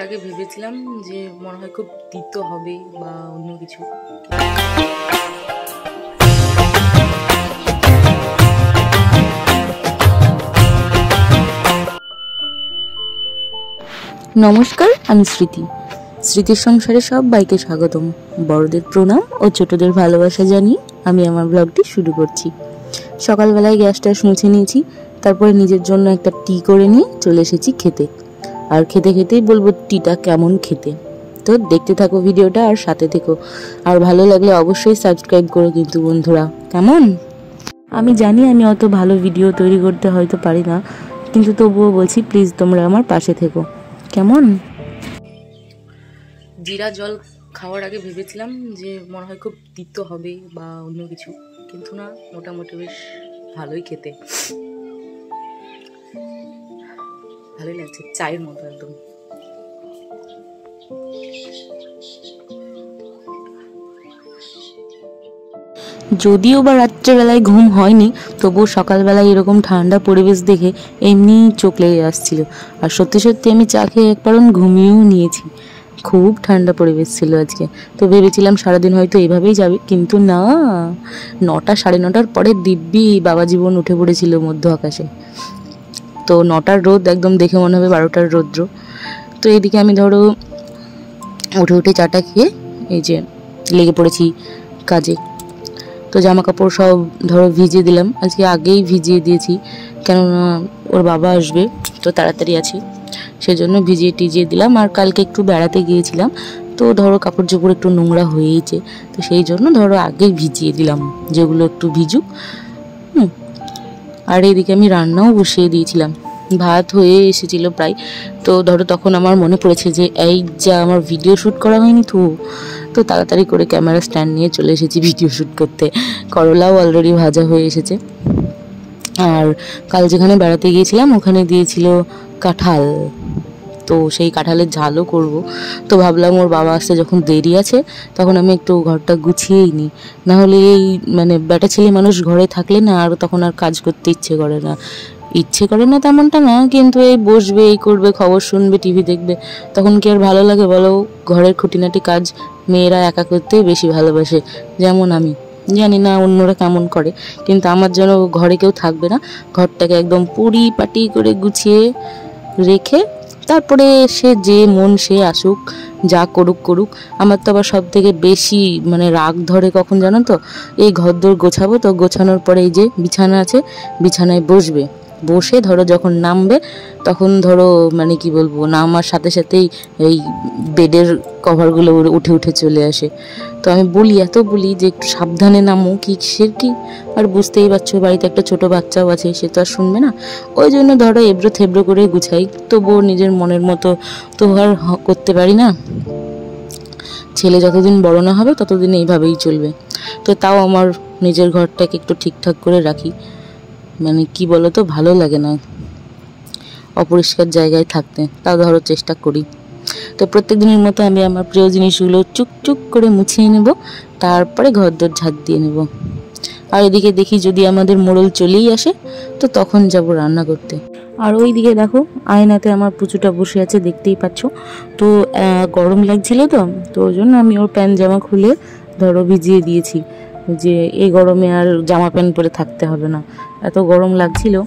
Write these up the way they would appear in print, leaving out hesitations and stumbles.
আগে ভেবেছিলাম যে মনে হয় খুব তিতো হবে বা অন্য কিছু। নমস্কার, আমি স্মৃতি। স্মৃতির সংসারে সবাইকে স্বাগতম। বড়দের প্রণাম ও ছোটদের ভালোবাসা জানিয়ে আমি আমার ব্লগটি শুরু করছি। সকালবেলায় গ্যাসটা মুছে নিয়েছি, তারপরে নিজের জন্য একটা টি করে নিয়ে চলে এসেছি খেতে। আর খেতে খেতেই বলবো টিটা কেমন খেতে। তো দেখতে থাকো ভিডিওটা আর সাথে থেকো। আর ভালো লাগলে অবশ্যই সাবস্ক্রাইব করো কিন্তু বন্ধুরা। কেমন? আমি জানি আমি অত ভালো ভিডিও তৈরি করতে হয়তো পারি না, কিন্তু তবুও বলছি প্লিজ তোমরা আমার পাশে থেকো। কেমন? জিরা জল খাওয়ার আগে ভেবেছিলাম যে মনে হয় খুব তিতো হবে বা অন্য কিছু, কিন্তু না, মোটামুটি বেশ ভালোই খেতে। ভালোই লাগছে, চায়ের মতো একদম। যদিও বা রাত্রেবেলায় ঘুম হয়নি, তবুও সকালবেলায় এরকম ঠান্ডা পরিবেশ দেখে এমনি চোখ লেগে আসছিল। আর সত্যি সত্যি আমি চা খেয়ে এক পারণ ঘুমিয়েও নিয়েছি। খুব ঠান্ডা পরিবেশ ছিল আজকে। তো ভেবেছিলাম সারাদিন হয়তো এইভাবেই যাবে, কিন্তু না, 9টা 9:30টার পরে দিব্যি বাবা জীবন উঠে পড়েছিল মধ্য আকাশে। তো 9টার রোদ একদম দেখে মনে হবে 12টার রৌদ্র। তো এদিকে আমি ধরো উঠে উঠে চাটা খেয়ে এই যে লেগে পড়েছি কাজে। তো জামা কাপড় সব ধরো ভিজিয়ে দিলাম, আজকে আগেই ভিজিয়ে দিয়েছি, কেননা ওর বাবা আসবে তো তাড়াতাড়ি আছে, সেজন্য ভিজিয়ে টিজিয়ে দিলাম। আর কালকে একটু বেড়াতে গিয়েছিলাম, তো ধরো কাপড় চোপড় একটু নোংরা হয়েইছে, তো সেই জন্য ধরো আগেই ভিজিয়ে দিলাম যেগুলো একটু ভিজুক। আর এইদিকে আমি রান্নাও বসিয়ে দিয়েছিলাম, ভাত হয়ে এসেছিল প্রায়। তো ধরো তখন আমার মনে পড়েছে যে এই যা আমার ভিডিও শ্যুট করা হয়নি, তো তাড়াতাড়ি করে ক্যামেরা স্ট্যান্ড নিয়ে চলে এসেছি ভিডিও শ্যুট করতে। করলাও অলরেডি ভাজা হয়ে এসেছে। আর কাল যেখানে বেড়াতে গিয়েছিলাম ওখানে দিয়েছিল কাঁঠাল, তো সেই কাঁঠালের ঝালও করব। তো ভাবলাম ওর বাবা আসতে যখন দেরি আছে তখন আমি একটু ঘরটা গুছিয়েই নিই, নাহলে এই মানে বেটা ছেলে মানুষ ঘরে থাকলে না, আর তখন আর কাজ করতে ইচ্ছে করে না তেমনটা না, কিন্তু এই বসবে, এই করবে, খবর শুনবে, টিভি দেখবে, তখন কি আর ভালো লাগে বলো? ঘরের খুঁটিনাটি কাজ মেয়েরা একা করতেই বেশি ভালোবাসে। যেমন আমি, জানি না অন্যরা কেমন করে, কিন্তু আমার যেন ঘরে কেউ থাকবে না, ঘরটাকে একদম পরিপাটি করে গুছিয়ে রেখে তারপরে সে যে মন সে আসুক, যা করুক। আমার তো আবার সব থেকে বেশি মানে রাগ ধরে কখন জানো তো? এই ঘরদোর গোছাবো, তো গোছানোর পরে এই যে বিছানা আছে, বিছানায় বসে ধরো যখন নামবে তখন ধরো মানে কি বলবো, নামার সাথে সাথেই এই বেডের কভারগুলো উঠে চলে আসে। তো আমি এত বলি যে একটু সাবধানে নামো, কিসের কি, আর বুঝতেই পারছো বাড়িতে একটা ছোট বাচ্চাও আছে, সে তো আর শুনবে না। ওই জন্য ধরো এবড়ো থেবড়ো করে গুছাই, তবুও নিজের মনের মতো তো আর করতে পারি না। ছেলে যতদিন বড় না হবে ততদিন এইভাবেই চলবে। তো তাও আমার নিজের ঘরটাকে একটু ঠিকঠাক করে রাখি, মানে কি বলো তো, ভালো লাগে না অপরিষ্কার জায়গায় থাকতে, তাও ধরো চেষ্টা করি। তো প্রত্যেক দিনের মতো আমি আমার প্রিয় জিনিসগুলো চুক করে মুছিয়ে নেব, তারপরে ঘরদোর ঝাঁট দিয়ে নেব। আর এদিকে দেখি যদি আমাদের মোড়ল চলেই আসে তো তখন যাব রান্না করতে। আর ওই দিকে দেখো আয়নাতে আমার পুচুটা বসে আছে, দেখতেই পাচ্ছ। তো গরম লাগছিল, তো ওই জন্য আমি ওর প্যান্ট জামা খুলে ধরো ভিজিয়ে দিয়েছি, যে এই গরমে আর জামা প্যান্ট পরে থাকতে হবে না, এত গরম লাগছিল।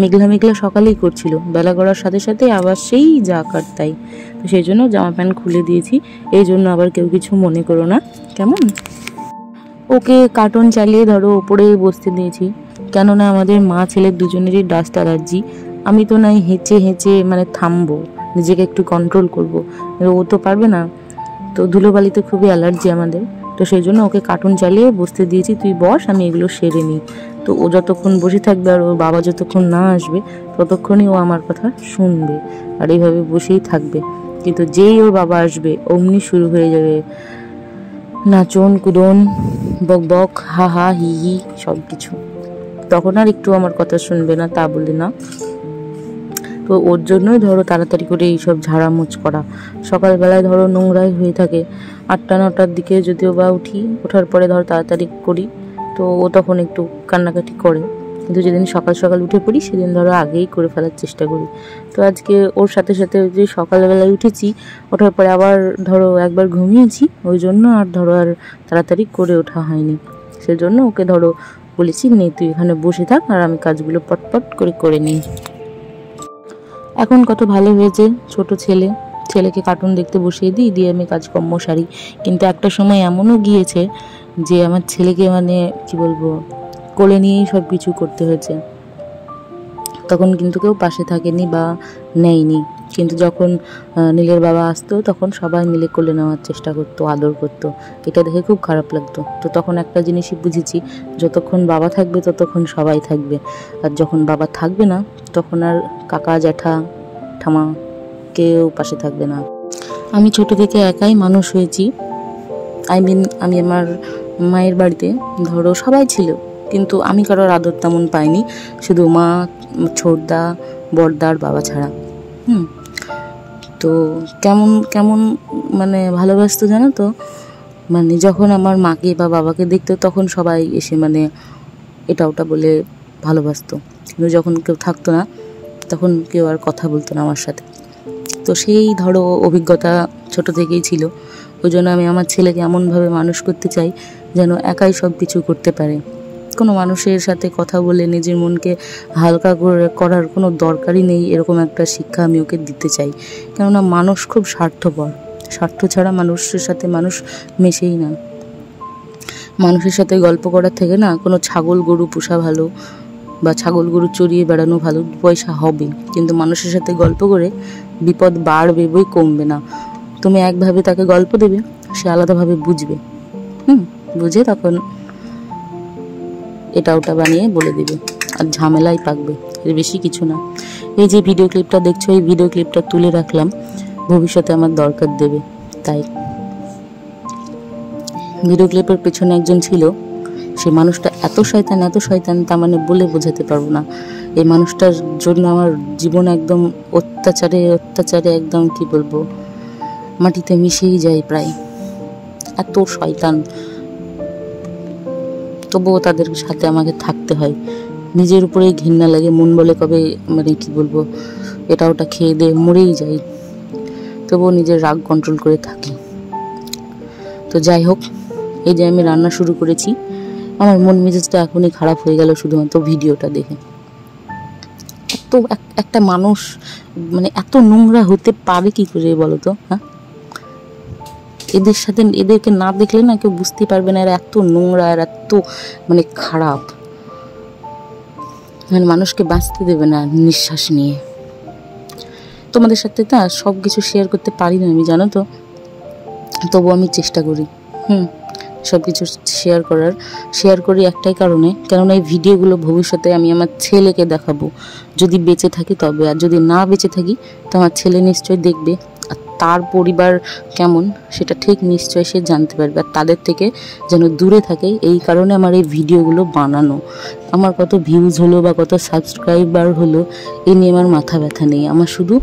মেঘলা সকালেই করছিল, বেলা গড়ার সাথে সাথে আবার সেই যা কার তাই, তো সেই জন্য জামা প্যান্ট খুলে দিয়েছি। এই জন্য আবার কেউ কিছু মনে করো না, কেমন? ওকে কার্টুন চালিয়ে ধরো ওপরে বসতে দিয়েছি, কেননা আমাদের মা ছেলের দুজনেরই ডাস্ট অ্যালার্জি। আমি তো নাই হেঁচে মানে থামবো, নিজেকে একটু কন্ট্রোল করবো, ও তো পারবে না। তো ধুলোবালিতে খুবই অ্যালার্জি আমাদের, তো সেই জন্য ওকে কার্টুন চালিয়ে বসতে দিয়েছি, তুই বস, আমি এগুলো সেরে নিই। তো ও যতক্ষণ বসে থাকবে আর ওর বাবা যতক্ষণ না আসবে ততক্ষণই ও আমার কথা শুনবে, আর এইভাবে বসেই থাকবে। কিন্তু যেই ওর বাবা আসবে অমনি শুরু হয়ে যাবে নাচন কুদন, বক হা হা হি হি সব কিছু। তখন আর একটু আমার কথা শুনবে না, তা বলে না। তো ওর জন্যই ধরো তাড়াতাড়ি করে এইসব ঝাড়ামোচ করা। সকালবেলায় ধরো নোংরাই হয়ে থাকে, 8টা 9টার দিকে যদিও বা উঠি, ওঠার পরে ধরো তাড়াতাড়ি করি, তো ও তখন একটু কান্নাকাটি করে, কিন্তু যেদিন সকাল সকাল উঠে পড়ি সেদিন ধরো আগেই করে ফেলার চেষ্টা করি। তো আজকে ওর সাথে সাথে যে সকালবেলায় উঠেছি, ওঠার পরে আবার ধরো একবার ঘুমিয়েছি, ওই জন্য আর ধরো আর তাড়াতাড়ি করে ওঠা হয়নি। সেজন্য ওকে ধরো বলেছি, নে তুই এখানে বসে থাক আর আমি কাজগুলো পটপট করে নিই। এখন কত ভালো হয়েছে, ছোট ছেলেকে কার্টুন দেখতে বসিয়ে দিয়ে আমি কাজকর্ম সারি। কিন্তু একটা সময় এমনও গিয়েছে যে আমার ছেলেকে মানে কি বলবো, কোলে নিয়েই সব কিছু করতে হয়েছে। তখন কিন্তু কেউ পাশে থাকেনি বা নেয়নি, কিন্তু যখন নীলের বাবা আসতো তখন সবাই মিলে কোলে নেওয়ার চেষ্টা করতো, আদর করতো। এটা দেখে খুব খারাপ লাগতো। তো তখন একটা জিনিসই বুঝেছি, যতক্ষণ বাবা থাকবে ততক্ষণ সবাই থাকবে, আর যখন বাবা থাকবে না তখন আর কাকা জ্যাঠা ঠামা কেউ পাশে থাকবে না। আমি ছোট থেকে একাই মানুষ হয়েছি। আমি আমার মায়ের বাড়িতে ধরো সবাই ছিল, কিন্তু আমি কারোর আদর তেমন পাইনি, শুধু মা, ছোটদা, বড়দার বাবা ছাড়া। তো কেমন কেমন মানে ভালোবাসতো জানো তো, মানে যখন আমার মাকে বা বাবাকে দেখতো তখন সবাই এসে মানে এটা ওটা বলে ভালোবাসতো, কিন্তু যখন কেউ থাকতো না তখন কেউ আর কথা বলতো না আমার সাথে। তো সেই ধরো অভিজ্ঞতা ছোট থেকেই ছিল। ওই জন্য আমি আমার ছেলেকে এমনভাবে মানুষ করতে চাই যেন একাই সব কিছু করতে পারে। কোনো মানুষের সাথে কথা বলে নিজের মনকে হালকা করার কোনো দরকারই নেই, এরকম একটা শিক্ষা আমি ওকে দিতে চাই। কেননা মানুষ খুব স্বার্থপর, স্বার্থ ছাড়া মানুষের সাথে মানুষ মেশেই না। মানুষের সাথে গল্প করার থেকে না কোনো ছাগল গরু পোষা ভালো, বা ছাগল গরু চড়িয়ে বেড়ানো ভালো, পয়সা হবে, কিন্তু মানুষের সাথে গল্প করে বিপদ বাড়বে বই কমবে না। তুমি একভাবে তাকে গল্প দেবে, সে আলাদাভাবে বুঝবে, বুঝে তখন এটা ওটা বানিয়ে বলে দেবে, আর ঝামেলাই পাকবে, এর বেশি কিছু না। এই যে ভিডিও ক্লিপটা দেখছো, এই ভিডিও ক্লিপটা তুলে রাখলাম, ভবিষ্যতে আমার দরকার দেবে। তাই ভিডিও ক্লিপের পেছনে একজন ছিল, সেই মানুষটা এত শয়তান তা মানে বলে বোঝাতে পারবো না। এই মানুষটার জন্য আমার জীবন একদম অত্যাচারে একদম কি বলবো, মাটিতে মিশেই যায় প্রায়, এত শয়তান। তবুও তাদের সাথে আমাকে থাকতে হয়, নিজের উপরেই ঘৃণা লাগে, মন বলে কবে মানে কি বলবো এটা ওটা খেয়ে দিয়ে মরেই যাই, তবুও নিজের রাগ কন্ট্রোল করে থাকি। তো যাই হোক, এই যে আমি রান্না শুরু করেছি, আমার মন মেজাজটা এখনই খারাপ হয়ে গেল শুধুমাত্র ভিডিওটা দেখে। এত একটা মানুষ মানে এত নোংরা হতে পারে কি করে বলো তো? হ্যাঁ, এদেরকে না দেখলে না কেউ বুঝতে পারবে না এরা এত নোংরা আর এত মানে খারাপ, মানে মানুষকে বাঁচতে দেবে না নিঃশ্বাস নিয়ে। তোমাদের সাথে না সব কিছু শেয়ার করতে পারি না আমি, জানো তো, তবু আমি চেষ্টা করি সব কিছু শেয়ার করি একটাই কারণে, কেননা এই ভিডিওগুলো ভবিষ্যতে আমি আমার ছেলেকে দেখাবো, যদি বেঁচে থাকি তবে, আর যদি না বেঁচে থাকি তো আমার ছেলে নিশ্চয়ই দেখবে, আর তার পরিবার কেমন সেটা ঠিক নিশ্চয়ই সে জানতে পারবে, আর তাদের থেকে যেন দূরে থাকে, এই কারণে আমার এই ভিডিওগুলো বানানো। আমার কত ভিউজ হলো বা কত সাবস্ক্রাইবার হলো এ নিয়ে আমার মাথা ব্যথা নেই, আমার শুধু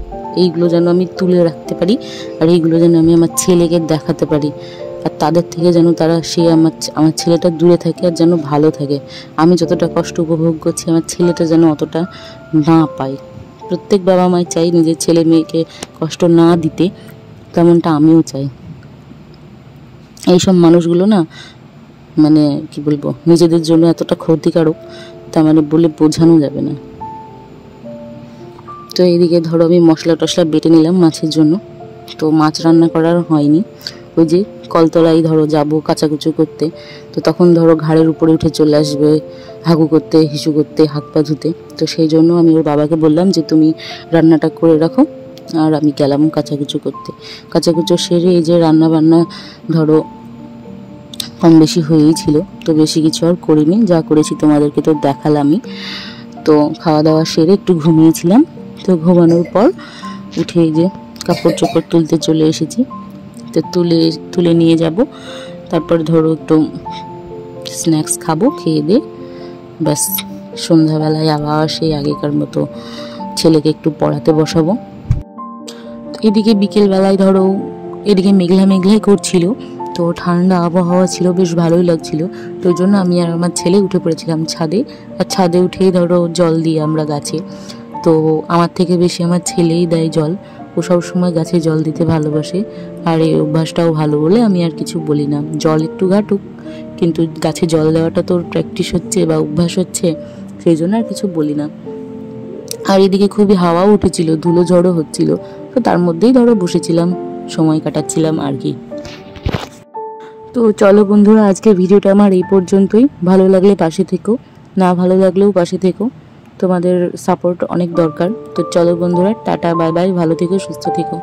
এইগুলো যেন আমি তুলে রাখতে পারি, আর এইগুলো যেন আমি আমার ছেলেকে দেখাতে পারি, আর তাদের থেকে যেন আমার ছেলেটা দূরে থাকে আর যেন ভালো থাকে। আমি যতটা কষ্ট উপভোগ করছি আমার ছেলেটা যেন অতটা না পায়। প্রত্যেক বাবা মাই চাই নিজের ছেলে মেয়েকে কষ্ট না দিতে, তেমনটা আমিও চাই। এইসব মানুষগুলো না মানে কি বলবো, নিজেদের জন্য এতটা ক্ষতিকারক তা মানে বলে বোঝানো যাবে না। তো এইদিকে ধরো আমি মশলা টশলা বেটে নিলাম মাছের জন্য। তো মাছ রান্না করার হয়নি, ওই যে কলতলায় ধরো যাবো কাচাকুচু করতে, তো তখন ধরো ঘাড়ের উপরে উঠে চলে আসবে হাগু করতে, হিসু করতে, হাত পা ধুতে। তো সেই জন্য আমি ওর বাবাকে বললাম যে তুমি রান্নাটা করে রাখো, আর আমি গেলাম কাচাকুচু করতে। কাচাকুচু সেরে এই যে রান্না বান্না ধরো কম বেশি হয়েই ছিল, তো বেশি কিছু আর করিনি, যা করেছি তোমাদেরকে তো দেখালামই। তো খাওয়া দাওয়া সেরে একটু ঘুমিয়েছিলাম, তো ঘুমানোর পর উঠে এই যে কাপড় চোপড় তুলতে চলে এসেছি। তো তুলে নিয়ে যাব, তারপর ধরো একটু স্ন্যাক্স খাবো, খেয়ে দিয়ে ব্যাস সন্ধ্যাবেলায় আবার সেই আগেকার মতো ছেলেকে একটু পড়াতে বসাবো। এদিকে বিকেলবেলায় ধরো এদিকে মেঘলাই করছিল, তো ঠান্ডা আবহাওয়া ছিল, বেশ ভালোই লাগছিল। তো ওই জন্য আমি আর আমার ছেলে উঠে পড়েছিলাম ছাদে। আর ছাদে উঠেই ধরো জল দিই আমরা গাছে। তো আমার থেকে বেশি আমার ছেলেই দেয় জল। ও সবসময় গাছে জল দিতে ভালোবাসে, আর এই অভ্যাসটাও ভালো বলে আমি আর কিছু বলি না। জল একটু ঘাটুক, কিন্তু গাছে জল দেওয়াটা তোর প্র্যাকটিস হচ্ছে বা অভ্যাস হচ্ছে, সেই জন্য আর কিছু বলি না। আর এদিকে খুবই হাওয়াও উঠেছিল, ধুলো ঝড়ও হচ্ছিল। তো তার মধ্যেই ধরো বসেছিলাম, সময় কাটাচ্ছিলাম আর কি। তো চলো বন্ধুরা, আজকে ভিডিওটা আমার এই পর্যন্তই। ভালো লাগলে পাশে থেকো, না ভালো লাগলেও পাশে থেকো, তোমাদের সাপোর্ট অনেক দরকার। তো চলো বন্ধুরা, টাটা বাই বাই, ভালো থেকো, সুস্থ থেকো।